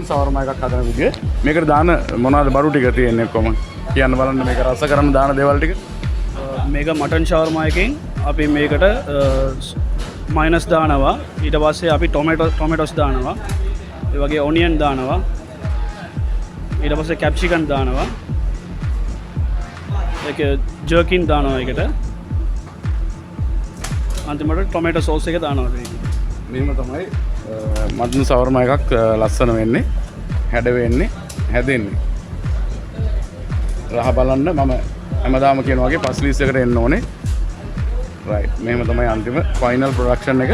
සවර්මා එකක් හදන විදිය. මේකට දාන මොනවද බඩු ටික තියෙන්නේ කොහොම කියන්න බලන්න මේක රස කරන්න දාන දේවල් ටික. මේක මටන් ෂවර්මා එකෙන් අපි මේකට මයනස් දානවා. ඊට පස්සේ අපි ටොමැටෝස් දානවා. ඒ වගේ ඔනියන් දානවා. ඊට පස්සේ කැප්සිකම් දානවා. ඒක ජර්කින් දානවා එකට. අන්තිමට ටොමැටෝ සෝස් එක දානවා. මේක තමයි මටන් සවර්මා එකක් ලස්සන වෙන්නේ, හැඩ වෙන්නේ, හැදෙන්නේ. රහ බලන්න මම හැමදාම කියන වගේ පස් ලීස් එකට එන්න ඕනේ. රයිට්. මෙහෙම තමයි අන්තිම ෆයිනල් ප්‍රොඩක්ෂන් එක.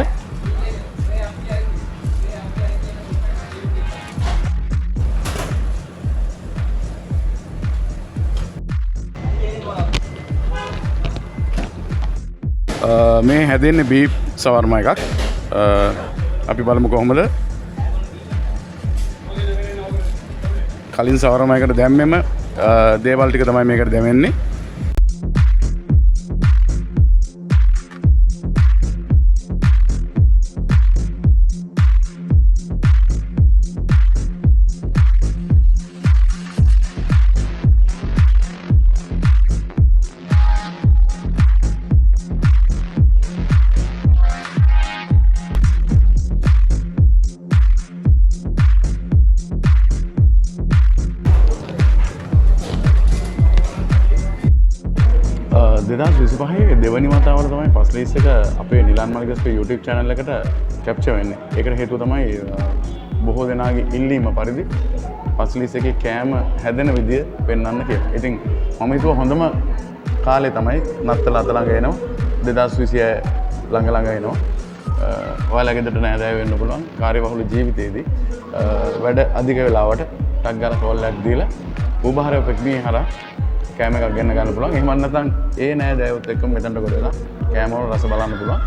මේ හැදෙන්නේ බීෆ් සවර්මා එකක්. අපි බලමු කොහොමද කලින් සවර්මා එකට දැම්මෙම දේවල් ටික තමයි මේකට දැමෙන්නේ. දෙදස් විසිපහේ දෙවනි වතාවට තමයි පස්ලීස් එක අපේ නිලන් මලිගස්ගේ YouTube channel එකට කැප්චර් වෙන්නේ. ඒකට හේතුව තමයි බොහෝ දෙනාගේ ඉල්ලීම පරිදි පස්ලීස් එකේ කෑම හැදෙන විදිය පෙන්වන්න කියලා. ඉතින් මම හිතුවා හොඳම කාලේ තමයි නත්තල අත ළඟ එනවා. 2026 ළඟ එනවා. ඔයාලා ගෙදරට නෑදෑය වෙන්න පුළුවන්. කාර්යබහුල ජීවිතේදී වැඩ අධික වෙලාවට ටක් ගාලා කෝල් එකක් දීලා උභාරය පෙක්මී හරහා කෑම එකක් ගෙන්න ගන්න පුළුවන්. එහෙම නැත්නම් ඒ නෑදෑයොත් එක්ක මෙතනට ගොඩ වෙලා කෑම වල රස බලන්න පුළුවන්.